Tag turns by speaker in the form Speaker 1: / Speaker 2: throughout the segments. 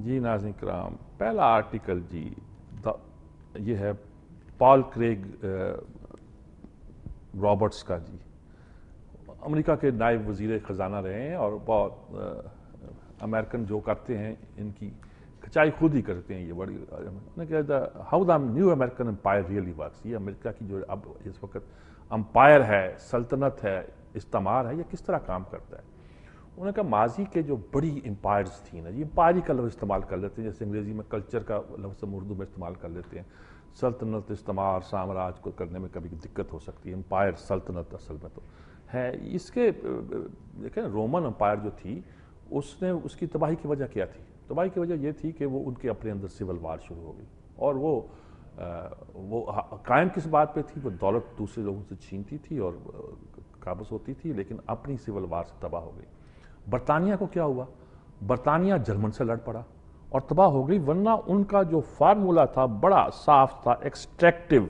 Speaker 1: جی ناظرین کرام، پہلا آرٹیکل جی یہ ہے پال کریگ رابرٹس کا جی، امریکہ کے نائب وزیر خزانہ رہے ہیں اور بہت امریکن جو کرتے ہیں ان کی کھچائی خود ہی کرتے ہیں. یہ بڑی انہوں نے کہا how the new American empire really works. یہ امریکہ کی جو اب اس وقت امپائر ہے، سلطنت ہے، استعمار ہے، یہ کس طرح کام کرتا ہے. انہوں نے کہا ماضی کے جو بڑی امپائرز تھیں نا، یہ امپائر کا لفظ استعمال کر لیتے ہیں، جیسے انگریزی میں کلچر کا لفظ ہم اردو میں استعمال کر لیتے ہیں. سلطنت، استعمار، سامراج کو کرنے میں کبھی دقت ہو سکتی ہے. امپائر سلطنت اصل میں تو ہے. اس کے دیکھیں رومن امپائر جو تھی اس کی تباہی کی وجہ کیا تھی؟ تباہی کی وجہ یہ تھی کہ وہ ان کے اپنے اندر سول وار شروع ہو گئی، اور وہ قائم کس بات پہ تھی؟ وہ دولت دوسرے لوگوں سے چھینتی تھی اور قابض ہوتی تھی، لیکن اپنی سول وار سے تباہ ہو گئی. برطانیہ کو کیا ہوا؟ برطانیہ جرمن سے لڑ پڑا اور تباہ ہو گئی، ورنہ ان کا جو فارمولا تھا بڑا صاف تھا، extractive.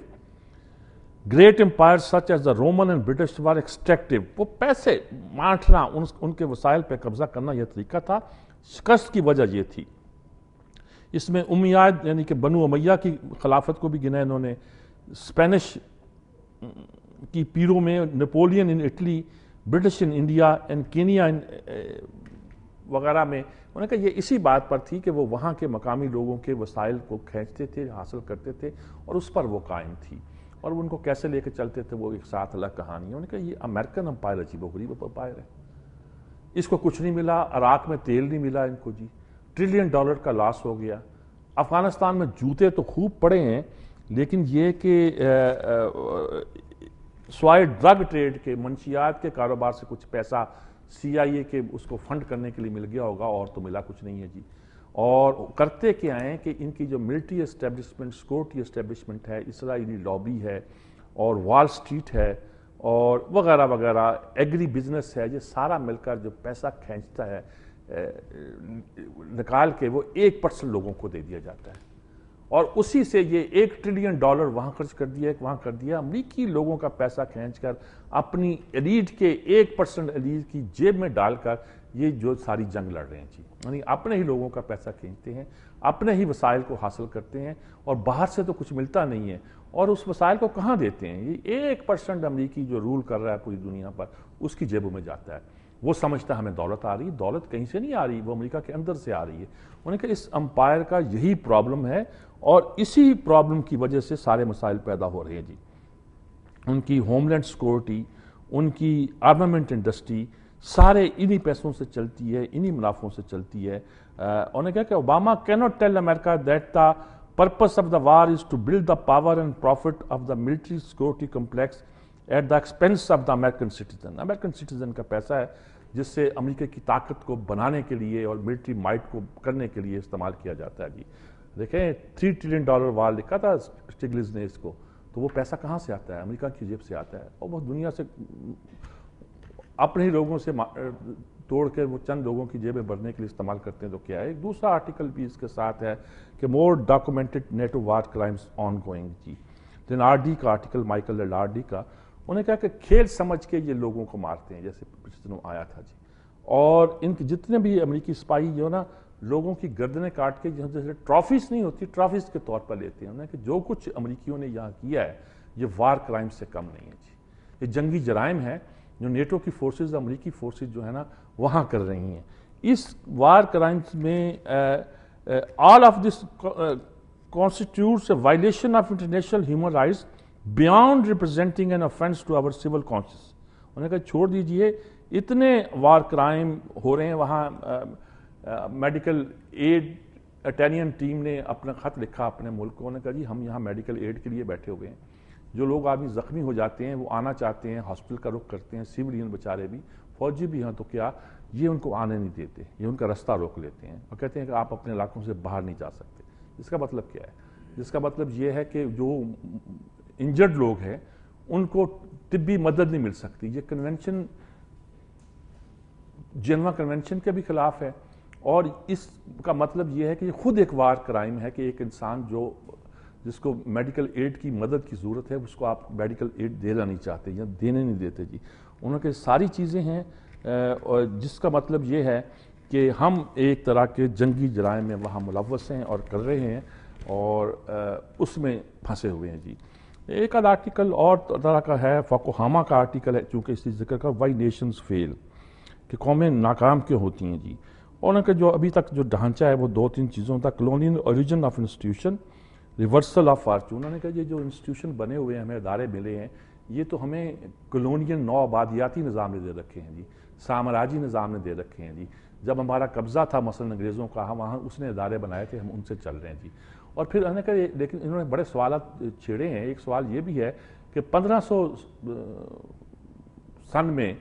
Speaker 1: Great empire such as the Roman and British were extractive. وہ پیسے مانٹنا، ان کے وسائل پہ قبضہ کرنا یہ طریقہ تھا. شکست کی وجہ یہ تھی. اس میں امیاد یعنی کہ بنو امیہ کی خلافت کو بھی گنا انہوں نے، اسپینش کی پیروں میں Napoleon in Italy, British in India and Kenya وغیرہ میں. انہوں نے کہا یہ اسی بات پر تھی کہ وہ وہاں کے مقامی لوگوں کے وسائل کو کھینچتے تھے، حاصل کرتے تھے، اور اس پر وہ قائم تھی، اور ان کو کیسے لے کے چلتے تھے وہ ایک ساتھ الگ کہانی ہے. انہوں نے کہا یہ امریکن امپائر عجیب و غریب امپائر ہے. اس کو کچھ نہیں ملا، عراق میں تیل نہیں ملا ان کو جی، $1 ٹریلین کا لاس ہو گیا. افغانستان میں جوتے تو خوب پڑے ہیں، لیکن یہ کہ سوائے ڈرگ ٹریڈ کے، منشیات کے کاروبار سے کچھ پیسہ CIA کے اس کو فنڈ کرنے کے لیے مل گیا ہوگا، اور تو ملا کچھ نہیں ہے جی. اور کرتے کیا ہیں کہ ان کی جو ملٹری اسٹیبلشمنٹ، سیکورٹی اسٹیبلشمنٹ ہے، اسرائیلی لابی ہے، اور وال سٹریٹ ہے، اور وغیرہ وغیرہ، ایگری بزنس ہے، یہ سارا مل کر جو پیسہ کھینچتا ہے نکال کے وہ 1% لوگوں کو دے دیا جاتا ہے، اور اسی سے یہ $1 ٹریلین وہاں خرچ کر دیا، وہاں کر دیا. امریکی لوگوں کا پیسہ کھینچ کر اپنی ایلیٹ کے 1% ایلیٹ کی جیب میں ڈال کر یہ جو ساری جنگ لڑ رہے ہیں جی. یعنی اپنے ہی لوگوں کا پیسہ کھینچتے ہیں، اپنے ہی وسائل کو حاصل کرتے ہیں، اور باہر سے تو کچھ ملتا نہیں ہے، اور اس وسائل کو کہاں دیتے ہیں؟ یہ 1% امریکی جو رول کر رہا ہے پوری دنیا پر، اس کی جیبوں میں جاتا ہے. وہ سمجھتا ہے ہمیں دولت آ رہی ہے. دولت کہیں سے نہیں آ رہی، وہ امریکہ کے اندر سے آ رہی ہے. انہوں نے کہا اس امپائر کا یہی پرابلم ہے، اور اسی پرابلم کی وجہ سے سارے مسائل پیدا ہو رہے ہیں جی. ان کی ہوم لینڈ سیکورٹی، ان کی آرمامنٹ انڈسٹری، سارے انہی پیسوں سے چلتی ہے، انہی منافعوں سے چلتی ہے. انہوں نے کہا کہ Obama cannot tell America that the purpose of the war is to build the power and profit of the military security complex at the expense of the American citizen. American citizen کا پیسہ ہے جس سے امریکہ کی طاقت کو بنانے کے لیے اور ملٹری مائٹ کو کرنے کے لیے استعمال کیا جاتا ہے جی. دیکھیں $3 ٹریلین وار لکھا تھا اسٹیگلز نے اس کو، تو وہ پیسہ کہاں سے آتا ہے؟ امریکہ کی جیب سے آتا ہے، اور وہ دنیا سے اپنے ہی لوگوں سے توڑ کے وہ چند لوگوں کی جیبیں بھرنے کے لیے استعمال کرتے ہیں. تو کیا ہے؟ ایک دوسرا آرٹیکل بھی اس کے ساتھ ہے کہ more documented NATO war crimes ongoing جی. لینارڈی کا آرٹیکل، مائیکل لینارڈی کا، انہوں نے کہا کہ کھیل سمجھ کے یہ لوگوں کو مارتے ہیں، جیسے پچھلے دنوں آیا تھا جی. اور ان کے جتنے بھی امریکی سپاہی جو نا لوگوں کی گردنیں کاٹ کے جیسے ٹرافیز نہیں ہوتی، ٹرافیز کے طور پر لیتے ہیں. انہوں نے کہ جو کچھ امریکیوں نے یہاں کیا ہے یہ وار کرائم سے کم نہیں ہے جی. یہ جنگی جرائم ہے جو نیٹو کی فورسز، امریکی فورسز جو ہے نا وہاں کر رہی ہیں. اس وار کرائمز میں all of this constitutes a violation of international human rights beyond representing an offense to our civil conscience. انہوں نے کہا چھوڑ دیجئے، اتنے وار کرائم ہو رہے ہیں وہاں. میڈیکل ایڈ اٹالین ٹیم نے اپنا خط لکھا اپنے ملک کو، انہوں نے کہا جی ہم یہاں میڈیکل ایڈ کے لیے بیٹھے ہوئے ہیں. جو لوگ آدمی زخمی ہو جاتے ہیں وہ آنا چاہتے ہیں، ہاسپٹل کا رخ کرتے ہیں، سویلین بیچارے بھی، فوجی بھی ہیں تو کیا یہ ان کو آنے نہیں دیتے، یہ ان کا رستہ روک لیتے ہیں اور کہتے ہیں کہ آپ اپنے علاقوں سے باہر نہیں جا سکتے. اس کا مطلب کیا ہے؟ اس کا مطلب یہ ہے کہ جو انجرڈ لوگ ہیں ان کو طبی مدد نہیں مل سکتی. یہ کنونشن جنیوا کنونشن کے بھی خلاف ہے، اور اس کا مطلب یہ ہے کہ یہ خود ایک وار کرائم ہے کہ ایک انسان جس کو میڈیکل ایڈ کی مدد کی ضرورت ہے اس کو آپ میڈیکل ایڈ دینا نہیں چاہتے یا دینے نہیں دیتے جی. انہوں نے کہ ساری چیزیں ہیں، اور جس کا مطلب یہ ہے کہ ہم ایک طرح کے جنگی جرائم میں وہاں ملوث ہیں اور کر رہے ہیں اور اس میں پھنسے ہوئے ہیں جی. ایک آدھ آرٹیکل اور طرح کا ہے، فوکوہاما کا آرٹیکل ہے چونکہ اس ذکر کا، وائی نیشنز فیل، کہ قومیں ناکام کیوں ہوتی ہیں جی. اور ان کا جو ابھی تک جو ڈھانچہ ہے وہ 2-3 چیزوں تھا، colonial origin of institution, reversal of fortune. انہوں نے کہا یہ جو انسٹیٹیوشن بنے ہوئے ہیں، ہمیں ادارے ملے ہیں، یہ تو ہمیں کلونیل نو آبادیاتی نظام نے دے رکھے ہیں جی، سامراجی نظام نے دے رکھے ہیں جی. جب ہمارا قبضہ تھا مثلا انگریزوں کا، ہم وہاں اس نے ادارے بنائے تھے، ہم ان سے چل رہے ہیں جی. اور پھر انہوں نے کہا لیکن انہوں نے بڑے سوالات چھیڑے ہیں. ایک سوال یہ بھی ہے کہ 1500 سن میں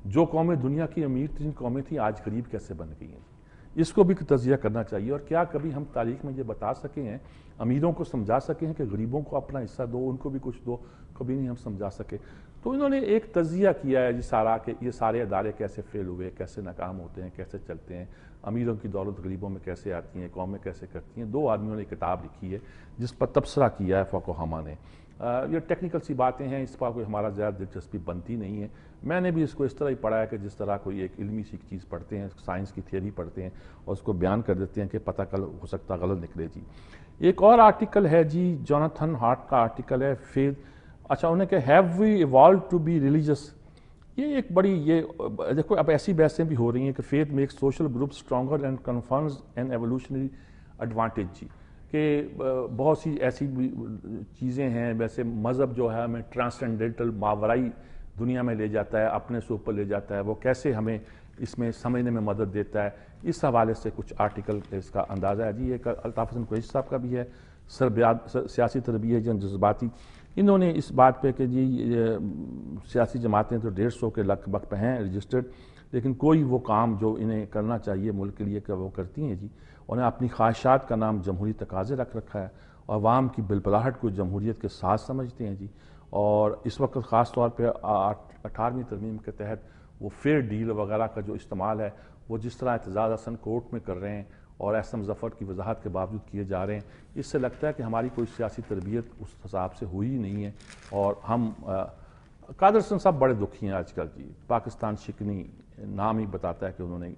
Speaker 1: جو قومیں دنیا کی امیر ترین قومیں تھیں آج غریب کیسے بن گئی ہیں. اس کو بھی تجزیہ کرنا چاہیے. اور کیا کبھی ہم تاریخ میں یہ بتا سکے ہیں، امیروں کو سمجھا سکے ہیں کہ غریبوں کو اپنا حصہ دو، ان کو بھی کچھ دو؟ کبھی نہیں ہم سمجھا سکے. تو انہوں نے ایک تجزیہ کیا ہے جی سارا، کہ یہ سارے ادارے کیسے فیل ہوئے، کیسے ناکام ہوتے ہیں، کیسے چلتے ہیں، امیروں کی دولت غریبوں میں کیسے آتی ہیں، قومیں کیسے کرتی ہیں. 2 آدمیوں نے کتاب لکھی ہے جس پر تبصرہ کیا ہے فوکوہاما نے. یہ ٹیکنیکل سی باتیں ہیں، اس پر کوئی ہمارا زیادہ دلچسپی بنتی نہیں ہے. میں نے بھی اس کو اس طرح ہی پڑھا ہے کہ جس طرح کوئی ایک علمی سی چیز پڑھتے ہیں، سائنس کی تھیوری پڑھتے ہیں اور اس کو بیان کر دیتے ہیں کہ پتہ کل ہو سکتا غلط نکلے جی. ایک اور آرٹیکل ہے جی، جوناتھن ہارٹ کا آرٹیکل ہے، فیتھ. اچھا انہیں کہ have we evolved to be religious. یہ ایک بڑی، یہ دیکھو اب ایسی بحثیں بھی ہو رہی ہیں کہ faith make social group stronger and confirms an evolutionary advantage جی، کہ بہت سی ایسی چیزیں ہیں. ویسے مذہب جو ہے ہمیں ٹرانسینڈنٹل، ماورائی دنیا میں لے جاتا ہے، اپنے سے اوپر لے جاتا ہے، وہ کیسے ہمیں اس میں سمجھنے میں مدد دیتا ہے. اس حوالے سے کچھ آرٹیکل اس کا اندازہ ہے جی. ایک الطاف حسن قریشی صاحب کا بھی ہے، سیاسی تربیت جذباتی. انہوں نے اس بات پہ کہ جی سیاسی جماعتیں تو 150 کے لگ بھگ پہ ہیں رجسٹرڈ، لیکن کوئی وہ کام جو انہیں کرنا چاہیے ملک کے لیے کہ وہ کرتی ہیں جی. انہیں اپنی خواہشات کا نام جمہوری تقاضے رکھ رکھا ہے اور عوام کی بلبلاہٹ کو جمہوریت کے ساتھ سمجھتے ہیں جی. اور اس وقت خاص طور پہ 18ویں ترمیم کے تحت وہ فیئر ڈیل وغیرہ کا جو استعمال ہے، وہ جس طرح اعتزاز حسن کورٹ میں کر رہے ہیں اور احسن ظفر کی وضاحت کے باوجود کیے جا رہے ہیں، اس سے لگتا ہے کہ ہماری کوئی سیاسی تربیت اس حساب سے ہوئی ہی نہیں ہے. اور ہم قادر حسن صاحب بڑے دکھی ہیں آج کل جی. پاکستان شکنی نام ہی بتاتا ہے کہ انہوں نے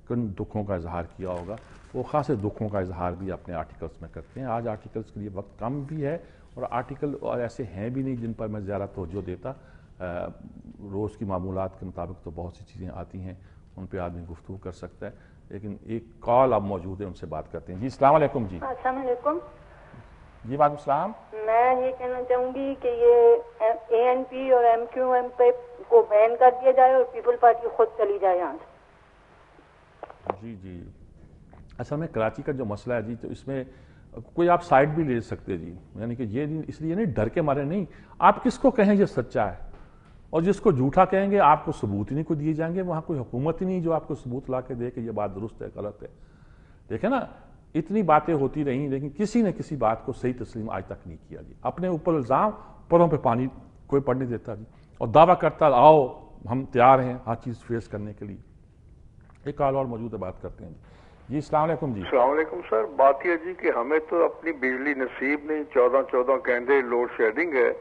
Speaker 1: کن دکھوں کا اظہار کیا ہوگا. وہ خاصے دکھوں کا اظہار بھی اپنے آرٹیکلز میں کرتے ہیں. آج آرٹیکلز کے لیے وقت کم بھی ہے اور آرٹیکل ایسے ہیں بھی نہیں جن پر میں زیادہ توجہ دیتا. روز کی معمولات کے مطابق تو بہت سی چیزیں آتی ہیں، ان پہ آدمی گفتگو کر سکتا ہے. لیکن ایک کال اب موجود ہے، ان سے بات کرتے ہیں جی. السلام علیکم جی.
Speaker 2: السلام علیکم
Speaker 1: جی. وعلیکم السلام.
Speaker 2: میں یہ کہنا چاہوں گی کہ یہ اے این پی اور ایم کیو ایم پہ کو بین کر دیا جائے اور پیپل پارٹی خود چلی جائے یہاں سے.
Speaker 1: جی اصل میں کراچی کا جو مسئلہ ہے جی، تو اس میں کوئی آپ سائڈ بھی لے سکتے جی. یعنی کہ یہ اس لیے نہیں ڈر کے مارے نہیں، آپ کس کو کہیں یہ سچا ہے اور جس کو جھوٹا کہیں گے آپ کو ثبوت ہی نہیں کو دیے جائیں گے. وہاں کوئی حکومت ہی نہیں جو آپ کو ثبوت لا کے دے کہ یہ بات درست ہے غلط ہے. دیکھیں نا، اتنی باتیں ہوتی رہیں لیکن کسی نے کسی بات کو صحیح تسلیم آج تک نہیں کیا جی. اپنے اوپر الزام، پروں پہ پانی کوئی پڑنے دیتا جی، اور دعویٰ کرتا آؤ ہم تیار ہیں ہر چیز فیس کرنے کے لیے. ایک کال اور موجود ہے، بات کرتے ہیں جی. جی السلام علیکم جی.
Speaker 3: السلام علیکم سر. بات یہ جی کہ ہمیں تو اپنی بجلی نصیب نہیں، 14 گھنٹے لوڈ شیڈنگ ہے،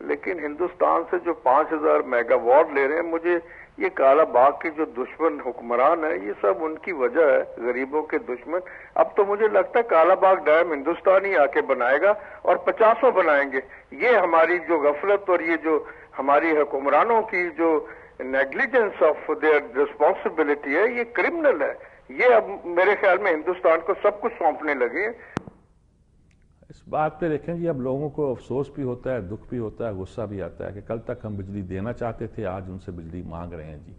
Speaker 3: لیکن ہندوستان سے جو 5000 میگا واٹ لے رہے ہیں. مجھے یہ کالا باغ کے جو دشمن حکمران ہیں، یہ سب ان کی وجہ ہے، غریبوں کے دشمن. اب تو مجھے لگتا ہے کالا باغ ڈیم ہندوستان ہی آ کے بنائے گا اور 50 بنائیں گے. یہ ہماری جو غفلت اور یہ جو ہماری حکمرانوں کی جو نیگلیجنس آف دیئر ریسپانسبلٹی ہے، یہ کرمنل ہے. یہ اب میرے خیال میں ہندوستان کو سب کچھ سونپنے لگے.
Speaker 1: اس بات پہ دیکھیں جی، اب لوگوں کو افسوس بھی ہوتا ہے، دکھ بھی ہوتا ہے، غصہ بھی آتا ہے کہ کل تک ہم بجلی دینا چاہتے تھے، آج ان سے بجلی مانگ رہے ہیں جی.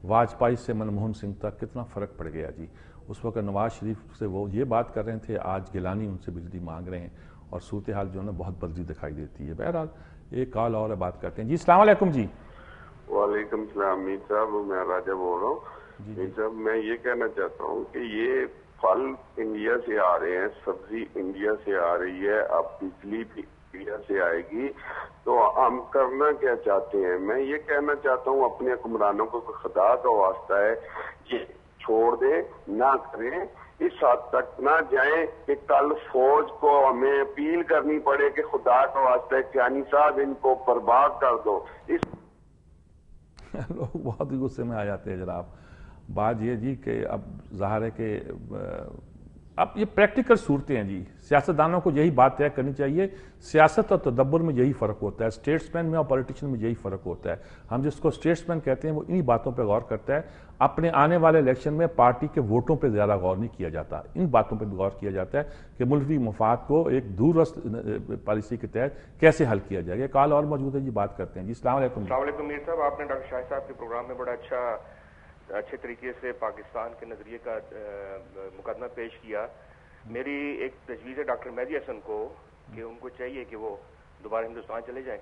Speaker 1: واجپئی سے منموہن سنگھ تک کتنا فرق پڑ گیا جی. اس وقت نواز شریف سے وہ یہ بات کر رہے تھے، آج گیلانی ان سے بجلی مانگ رہے ہیں اور صورتحال جو ہے نا بہت بدلی دکھائی دیتی ہے. بہرحال ایک کال اور بات کرتے ہیں جی. السلام علیکم جی.
Speaker 4: وعلیکم السلام. میر صاحب میں راجہ بول رہا ہوں. میر صاحب میں یہ کہنا چاہتا ہوں کہ یہ پھل انڈیا سے آ رہے ہیں، سبزی انڈیا سے آ رہی ہے، اب بجلی بھی انڈیا سے آئے گی، تو ہم کرنا کیا چاہتے ہیں؟ میں یہ کہنا چاہتا ہوں اپنے حکمرانوں کو خدا کا واسطہ ہے یہ چھوڑ دیں، نہ کریں، اس حد تک نہ جائیں کہ کل فوج کو ہمیں اپیل کرنی پڑے کہ خدا کا واسطہ ہے کیانی صاحب ان کو برباد کر دو.
Speaker 1: لوگ بہت ہی غصے میں آ جاتے ہیں جناب. بات یہ جی کہ اب ظاہر ہے کہ اب یہ پریکٹیکل صورتیں ہیں جی. سیاستدانوں کو یہی بات طے کرنی چاہیے. سیاست اور تدبر میں یہی فرق ہوتا ہے, اسٹیٹس مین میں اور پولیٹیشین میں یہی فرق ہوتا ہے. ہم جس کو اسٹیٹس مین کہتے ہیں وہ انہی باتوں پہ غور کرتا ہے. اپنے آنے والے الیکشن میں پارٹی کے ووٹوں پہ زیادہ غور نہیں کیا جاتا, ان باتوں پہ غور کیا جاتا ہے کہ ملکی مفاد کو ایک دور رست پالیسی کے تحت کیسے حل کیا جائے گا. کال اور موجود ہے جی, بات کرتے ہیں جی. السلام علیکم.
Speaker 5: السلام علیکم میر صاحب, آپ نے ڈاکٹر شاہد صاحب کے پروگرام میں بڑا اچھے طریقے سے پاکستان کے نظریے کا مقدمہ پیش کیا. میری ایک تجویز ہے ڈاکٹر مہدی حسن کو کہ ان کو چاہیے کہ وہ دوبارہ ہندوستان چلے جائیں,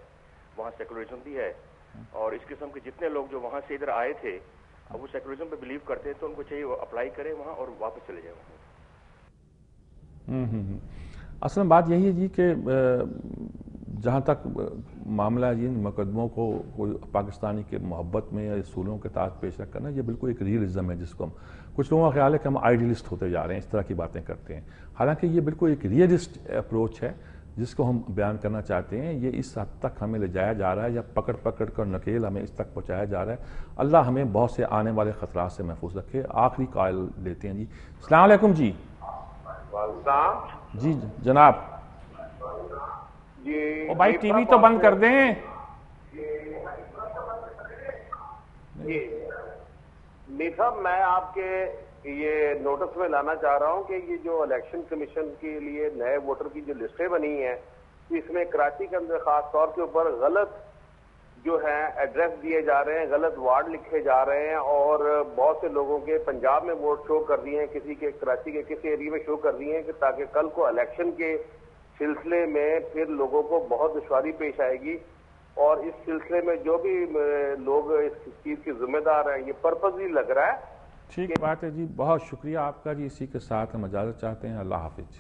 Speaker 5: وہاں سیکولرزم بھی ہے, اور اس قسم کے جتنے لوگ جو وہاں سے ادھر آئے تھے اب وہ سیکولرزم پہ بلیو کرتے ہیں تو ان کو چاہیے وہ اپلائی کریں وہاں اور واپس چلے جائیں وہاں.
Speaker 1: اصل بات یہی ہے جی کہ جہاں تک معاملہ ہے جن مقدموں کو کوئی پاکستانی کے محبت میں یا اصولوں کے تحت پیش رکھ کرنا, یہ بالکل ایک ریئلزم ہے جس کو ہم, کچھ لوگوں کا خیال ہے کہ ہم آئیڈیلسٹ ہوتے جا رہے ہیں, اس طرح کی باتیں کرتے ہیں. حالانکہ یہ بالکل ایک ریئلسٹ اپروچ ہے جس کو ہم بیان کرنا چاہتے ہیں. یہ اس حد تک ہمیں لے جایا جا رہا ہے یا پکڑ کر نکیل ہمیں اس تک پہنچایا جا رہا ہے. اللہ ہمیں بہت سے آنے والے خطرات سے محفوظ رکھے. آخری کال لیتے ہیں جی. السلام علیکم جی. جی جناب. او بھائی ٹی وی تو بند کر دیں.
Speaker 6: میر صاحب, میں آپ کے یہ نوٹس میں لانا چاہ رہا ہوں کہ یہ جو الیکشن کمیشن کے لیے نئے ووٹر کی جو لسٹیں بنی ہیں اس میں کراچی کے اندر خاص طور کے اوپر غلط جو ہیں ایڈریس دیے جا رہے ہیں, غلط وارڈ لکھے جا رہے ہیں, اور بہت سے لوگوں کے پنجاب میں ووٹ شو کر دیے ہیں, کسی کے کراچی کے کسی ایریا میں شو کر دیے ہیں, کہ تاکہ کل کو الیکشن کے سلسلے میں پھر لوگوں کو بہت دشواری پیش آئے گی. اور اس سلسلے میں جو بھی لوگ اس چیز کے ذمہ دار ہیں یہ پرپزلی لگ رہا ہے.
Speaker 1: ٹھیک بات ہے جی, بہت شکریہ آپ کا جی. اسی کے ساتھ ہم اجازت چاہتے ہیں. اللہ حافظ.